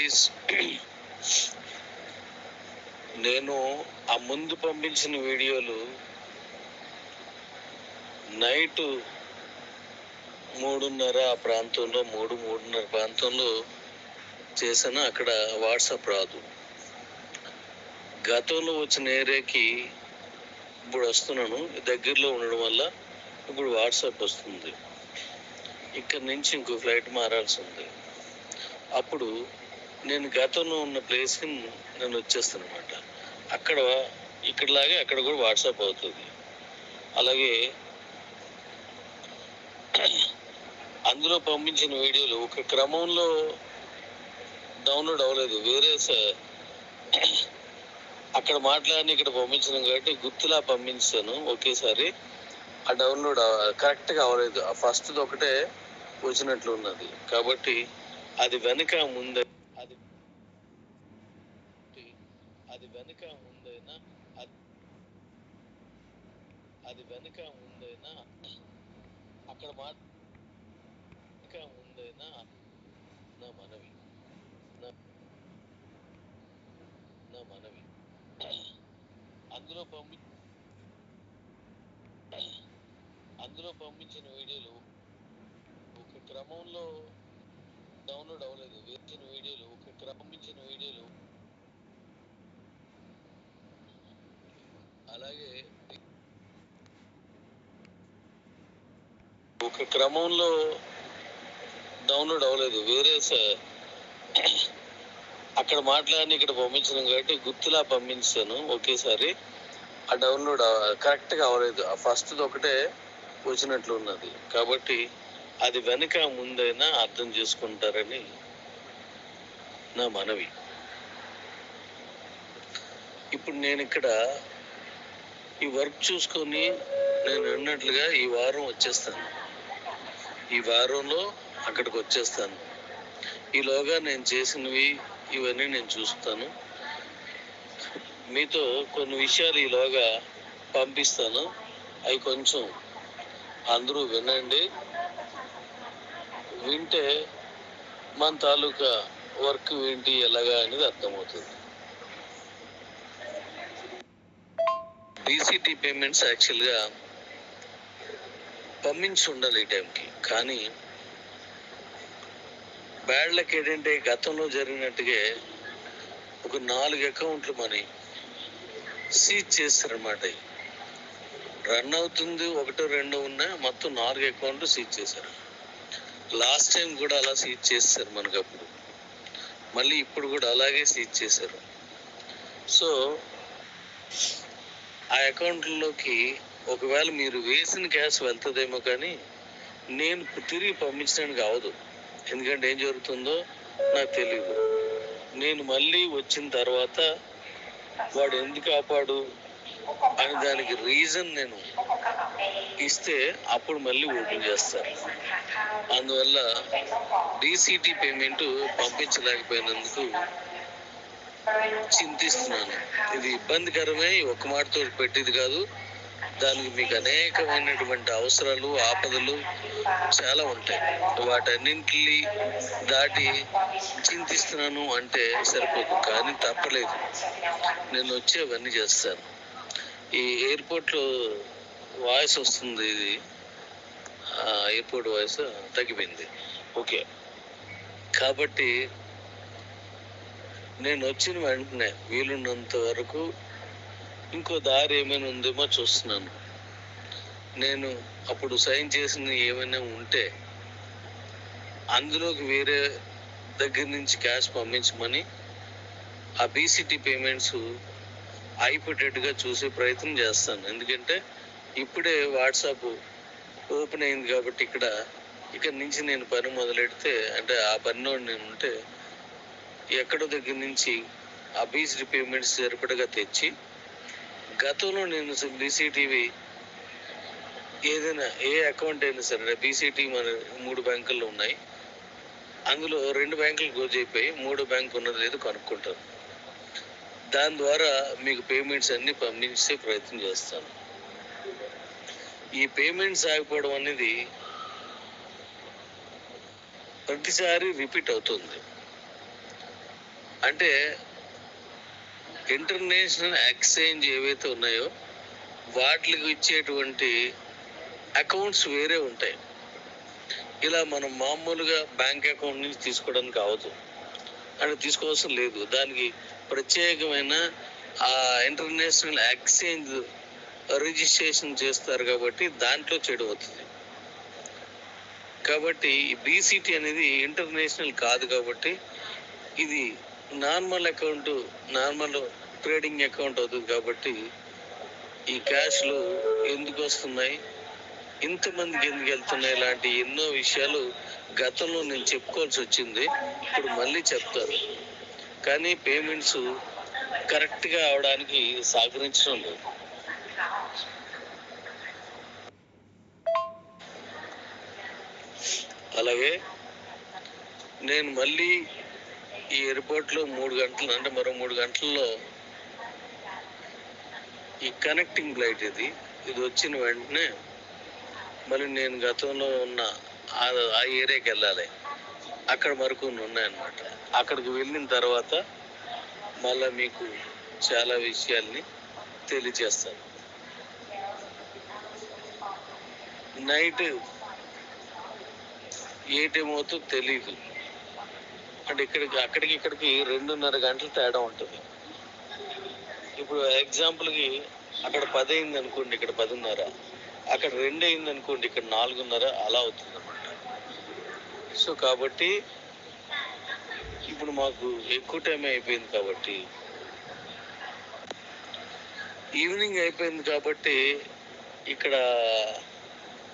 Please. నేను ఆ ముందు పంపించిన వీడియోలు నైట్ 3:30 ఆ ప్రాంతంలో 3:30 ప్రాంతంలో చేశాను. అక్కడ వాట్సాప్ రాదు. గతంలో వచ్చిన ఏరియాకి ఇప్పుడు వస్తున్నాను. దగ్గరలో ఉండడం వల్ల ఇప్పుడు వాట్సాప్ వస్తుంది. ఇక్కడి నుంచి ఇంకో ఫ్లైట్ మారాల్సి ఉంది. అప్పుడు నేను గతంలో ఉన్న ప్లేస్కి నేను వచ్చేస్తాను అనమాట. అక్కడ ఇక్కడలాగే అక్కడ కూడా వాట్సాప్ అవుతుంది. అలాగే అందులో పంపించిన వీడియోలు ఒక క్రమంలో డౌన్లోడ్ అవ్వలేదు. వేరే అక్కడ మాట్లాడిని ఇక్కడ పంపించిన కాబట్టి గుర్తులా పంపించాను ఒకేసారి. ఆ డౌన్లోడ్ కరెక్ట్గా అవ్వలేదు. ఆ ఫస్ట్ది ఒకటే వచ్చినట్లు ఉన్నది. కాబట్టి అది వెనక ముందే అది వెనక ముందైనా అది వెనక ముందైనా అక్కడ వెనక ముందైనా నా మనవి నా మనవి అందులో పంపించిన వీడియోలు ఒక క్రమంలో డౌన్లోడ్ అవ్వలేదు. పంపించిన వీడియోలు అలాగే ఒక క్రమంలో డౌన్లోడ్ అవ్వలేదు. వేరే అక్కడ మాట్లాడిని ఇక్కడ పంపించిన కాబట్టి గుర్తులా పంపించాను ఒకేసారి. ఆ డౌన్లోడ్ కరెక్ట్గా అవ్వలేదు. ఆ ఫస్ట్ది ఒకటే వచ్చినట్లు ఉన్నది. కాబట్టి అది వెనక ముందైనా అర్థం చేసుకుంటారని నా మనవి. ఇప్పుడు నేను ఇక్కడ ఈ వర్క్ చూసుకొని నేను అన్నట్లుగా ఈ వారం వచ్చేస్తాను. ఈ వారంలో అక్కడికి వచ్చేస్తాను. ఈలోగా నేను చేసినవి ఇవన్నీ నేను చూస్తాను. మీతో కొన్ని విషయాలు ఈలోగా పంపిస్తాను. అవి కొంచెం అందరూ వినండి. వింటే మన తాలూకా వర్క్ ఏంటి ఎలాగా అనేది అర్థమవుతుంది. బీసీటీ పేమెంట్స్ యాక్చువల్గా పంపించి ఉండాలి ఈ టైంకి. కానీ బ్యాడ్ లక్ ఏంటంటే గతంలో జరిగినట్టుగా ఒక 4 అకౌంట్లు మనీ సీజ్ చేస్తారన్నమాట. రన్ అవుతుంది 1-2 ఉన్నా మొత్తం 4 అకౌంట్లు సీజ్ చేశారు. లాస్ట్ టైం కూడా అలా సీజ్ చేస్తారు మనకు. అప్పుడు మళ్ళీ ఇప్పుడు కూడా అలాగే సీజ్ చేశారు. సో ఆ అకౌంట్లలోకి ఒకవేళ మీరు వేసిన క్యాష్ వెళ్తుందేమో, కానీ నేను తిరిగి పంపించడానికి అవదు. ఎందుకంటే ఏం జరుగుతుందో నాకు తెలియదు. నేను మళ్ళీ వచ్చిన తర్వాత వాడు ఎందుకు ఆపాడు అని దానికి రీజన్ నేను ఇస్తే అప్పుడు మళ్ళీ ఓపెన్ చేస్తారు. అందువల్ల డీసీటీ పేమెంట్ పంపించలేకపోయినందుకు చింతిస్తున్నాను. ఇది ఇబ్బందికరమే. ఒక్క మాటతో పెట్టేది కాదు. దానికి మీకు అనేకమైనటువంటి అవసరాలు, ఆపదలు చాలా ఉంటాయి. వాటన్నింటినీ దాటి చింతిస్తున్నాను అంటే సరిపోదు. కానీ తప్పలేదు, నేను వచ్చి అవన్నీ చేస్తాను. ఈ ఎయిర్పోర్ట్లో వాయిస్ వస్తుంది. ఇది ఎయిర్పోర్ట్ వాయిస్ తగ్గిపోయింది. ఓకే. కాబట్టి నేను వచ్చిన వెంటనే వీలున్నంత వరకు ఇంకో దారి ఏమైనా ఉందేమో చూస్తున్నాను. నేను అప్పుడు సైన్ చేసిన ఏమైనా ఉంటే అందులోకి వేరే దగ్గర నుంచి క్యాష్ పంపించమని ఆ బీసీటీ పేమెంట్స్ అయిపోయేటట్టుగా చూసే ప్రయత్నం చేస్తాను. ఎందుకంటే ఇప్పుడే వాట్సాప్ ఓపెన్ అయింది కాబట్టి ఇక్కడ నుంచి నేను పని మొదలెడితే, అంటే ఆ పనిలో నేను ఉంటే ఎక్కడో దగ్గర నుంచి ఆ బీసీటీ పేమెంట్స్ సరిపడగా తెచ్చి, గతంలో నేను బీసీటీవి ఏదైనా ఏ అకౌంట్ అయినా సరే, బీసీటీ మన 3 బ్యాంకుల్లో ఉన్నాయి. అందులో 2 బ్యాంకులు క్లోజ్ అయిపోయి 3 బ్యాంకు ఉన్నది లేదు కనుక్కుంటాను. దాని ద్వారా మీకు పేమెంట్స్ అన్ని పంపించే ప్రయత్నం చేస్తాను. ఈ పేమెంట్స్ ఆగిపోవడం అనేది ప్రతిసారి రిపీట్ అవుతుంది. అంటే ఇంటర్నేషనల్ ఎక్స్చేంజ్ ఏవైతే ఉన్నాయో వాటికి ఇచ్చేటువంటి అకౌంట్స్ వేరే ఉంటాయి. ఇలా మనం మామూలుగా బ్యాంక్ అకౌంట్ నుంచి తీసుకోవడానికి అవ్వదు, అంటే తీసుకోవాల్సిన లేదు. దానికి ప్రత్యేకమైన ఆ ఇంటర్నేషనల్ ఎక్స్చేంజ్ రిజిస్ట్రేషన్ చేస్తారు కాబట్టి దాంట్లో చెడు అవుతుంది. కాబట్టి బీసీటీ అనేది ఇంటర్నేషనల్ కాదు కాబట్టి ఇది normal account, normal trading account అవుతుంది. కాబట్టి ఈ క్యాష్లు ఎందుకు వస్తున్నాయి, ఇంతమందికి ఎందుకు వెళ్తున్నాయి, ఇలాంటి ఎన్నో విషయాలు గతంలో నేను చెప్పుకోవాల్సి వచ్చింది. ఇప్పుడు మళ్ళీ చెప్తాను. కానీ పేమెంట్స్ కరెక్ట్గా అవడానికి సహకరించడం లేదు. అలాగే నేను మళ్ళీ ఈ ఎయిర్పోర్ట్లో 3 గంటలు, అంటే మరో 3 గంటల్లో ఈ కనెక్టింగ్ ఫ్లైట్ ఇది వచ్చిన వెంటనే మళ్ళీ నేను గతంలో ఉన్న ఆ ఏరియాకి వెళ్ళాలి. అక్కడ మరికొన్ని ఉన్నాయన్నమాట. అక్కడికి వెళ్ళిన తర్వాత మళ్ళీ మీకు చాలా విషయాల్ని తెలియజేస్తాను. నైట్ ఏ టైం అవుతుందో తెలీదు. అంటే అక్కడికి 2:30 గంటల తేడా ఉంటుంది. ఇప్పుడు ఎగ్జాంపుల్కి అక్కడ 10 అయింది అనుకోండి, ఇక్కడ 10:30, అక్కడ 2 అయింది అనుకోండి, ఇక్కడ 4:30, అలా అవుతుంది అన్నమాట. సో కాబట్టి ఇప్పుడు మాకు ఎక్కువ టైం అయిపోయింది కాబట్టి, ఈవినింగ్ అయిపోయింది కాబట్టి ఇక్కడ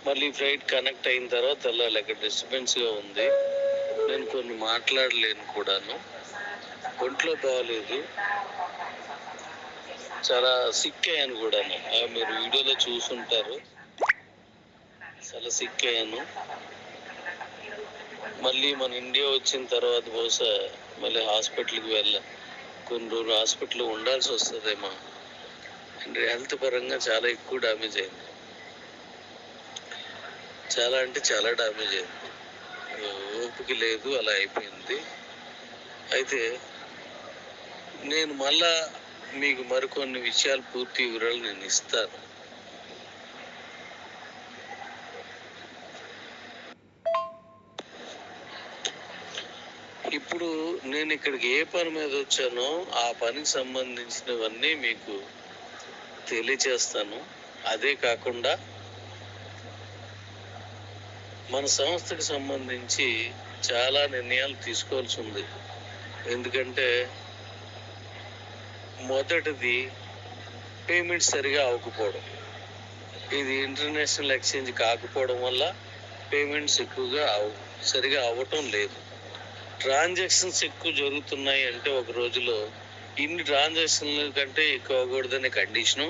మళ్ళీ ఫ్లైట్ కనెక్ట్ అయిన తర్వాత వెళ్ళాలి. అక్కడ డిస్టర్బెన్స్గా ఉంది, నేను కొన్ని మాట్లాడలేను కూడాను. ఒంట్లో బాగలేదు, చాలా సిక్ అయ్యాను కూడాను. మీరు వీడియోలో చూసుంటారు, చాలా సిక్ అయ్యాను. మళ్ళీ మన ఇండియా వచ్చిన తర్వాత బహుశా మళ్ళీ హాస్పిటల్కి కొన్ని రోజులు హాస్పిటల్లో ఉండాల్సి వస్తుందేమో. అంటే హెల్త్ పరంగా చాలా ఎక్కువ డ్యామేజ్ అయింది, చాలా అంటే చాలా డ్యామేజ్ అయింది. ఓపిక లేదు, అలా అయిపోయింది. అయితే నేను మళ్ళా మీకు మరికొన్ని విషయాలు, పూర్తి వివరాలు నేను ఇస్తాను. ఇప్పుడు నేను ఇక్కడికి ఏ పని మీద వచ్చానో ఆ పనికి సంబంధించినవన్నీ మీకు తెలియచేస్తాను. అదే కాకుండా మన సంస్థకు సంబంధించి చాలా నిర్ణయాలు తీసుకోవాల్సి ఉంది. ఎందుకంటే మొదటిది పేమెంట్ సరిగా అవ్వకపోవడం. ఇది ఇంటర్నేషనల్ ఎక్స్చేంజ్ కాకపోవడం వల్ల పేమెంట్స్ ఎక్కువగా సరిగా అవ్వటం లేదు. ట్రాన్సాక్షన్స్ ఎక్కువ జరుగుతున్నాయి అంటే ఒక రోజులో ఇన్ని ట్రాన్సాక్షన్ల కంటే ఎక్కువ అవ్వకూడదనే కండిషను.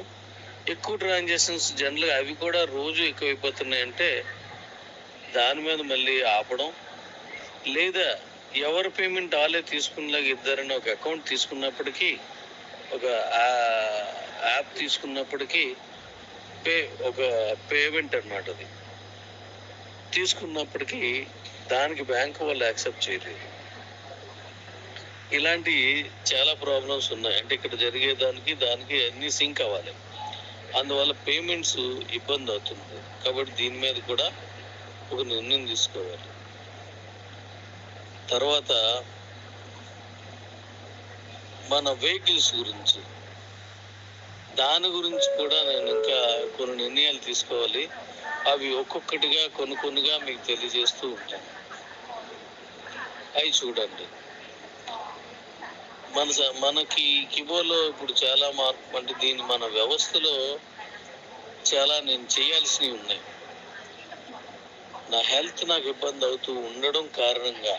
ఎక్కువ ట్రాన్సాక్షన్స్ జనరల్గా అవి కూడా రోజు ఎక్కువైపోతున్నాయి అంటే దాని మీద మళ్ళీ ఆపడం, లేదా ఎవరు పేమెంట్ వాళ్ళే తీసుకునేలాగా ఇద్దరని ఒక అకౌంట్ తీసుకున్నప్పటికీ, ఒక యాప్ తీసుకున్నప్పటికీ ఒక పేమెంట్ అన్నమాట, అది తీసుకున్నప్పటికీ దానికి బ్యాంకు వాళ్ళు యాక్సెప్ట్ చేయలేదు. ఇలాంటి చాలా ప్రాబ్లమ్స్ ఉన్నాయి. అంటే ఇక్కడ జరిగేదానికి దానికి అన్ని సింక్ అవ్వాలి, అందువల్ల పేమెంట్స్ ఇబ్బంది అవుతుంది. కాబట్టి దీని మీద కూడా ఒక నిర్ణయం తీసుకోవాలి. తర్వాత మన వెహికల్స్ గురించి, దాని గురించి కూడా నేను ఇంకా కొన్ని నిర్ణయాలు తీసుకోవాలి. అవి ఒక్కొక్కటిగా కొన్నిగా మీకు తెలియజేస్తూ ఉంటాను. అవి చూడండి. మనకి కిబోలో ఇప్పుడు చాలా మార్పు, అంటే మన వ్యవస్థలో చాలా నేను చేయాల్సినవి ఉన్నాయి. నా హెల్త్ నాకు ఇబ్బంది అవుతూ ఉండడం కారణంగా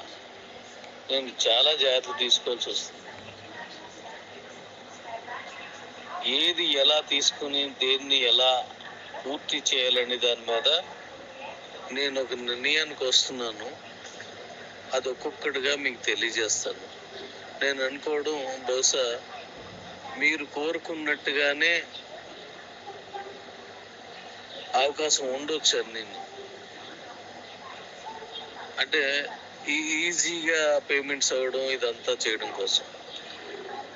నేను చాలా జాగ్రత్తలు తీసుకోవాల్సి వస్తుంది. ఏది ఎలా తీసుకుని దేన్ని ఎలా పూర్తి చేయాలని దాని మీద నేను ఒక నిర్ణయానికి వస్తున్నాను. అది ఒక్కొక్కటిగా మీకు తెలియజేస్తాను. నేను అనుకోవడం బహుశా మీరు కోరుకున్నట్టుగానే అవకాశం ఉండొచ్చు అని, నేను అంటే ఈజీగా పేమెంట్స్ అవ్వడం, ఇదంతా చేయడం కోసం.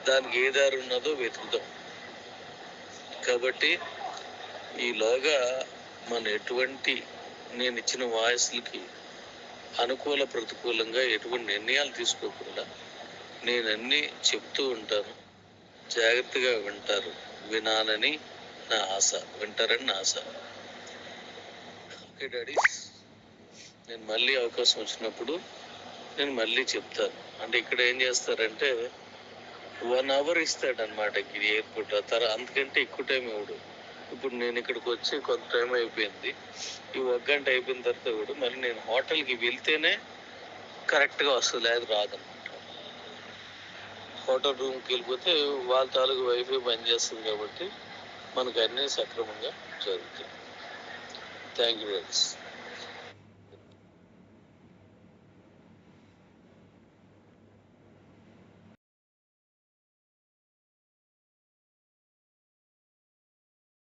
దానికి ఏ దారి ఉన్నదో వెతుకుతాం. కాబట్టి ఈలోగా ఎటువంటి నేను ఇచ్చిన వాయిస్లకి అనుకూల ప్రతికూలంగా ఎటువంటి నిర్ణయాలు తీసుకోకుండా నేను అన్నీ చెప్తూ ఉంటాను. జాగ్రత్తగా వినాలని నా ఆశ, వింటారని నా ఆశ. ఓకే డాడీస్, నేను మళ్ళీ అవకాశం వచ్చినప్పుడు నేను మళ్ళీ చెప్తాను. అంటే ఇక్కడ ఏం చేస్తారంటే 1 hour ఇస్తాడనమాట ఎయిర్పోర్ట్. అంతకంటే ఎక్కువ టైం ఇవ్వడు. ఇప్పుడు నేను ఇక్కడికి వచ్చి కొంత టైం అయిపోయింది. ఈ 1 గంట అయిపోయిన తర్వాత కూడా మళ్ళీ నేను హోటల్కి వెళ్తేనే కరెక్ట్గా వస్తుంది, లేదు రాదనమాట. హోటల్ రూమ్కి వెళ్ళిపోతే వాళ్ళ తాలూకు వైఫై పనిచేస్తుంది కాబట్టి మనకు అన్నీ సక్రమంగా జరుగుతాయి. Thank you daddy's.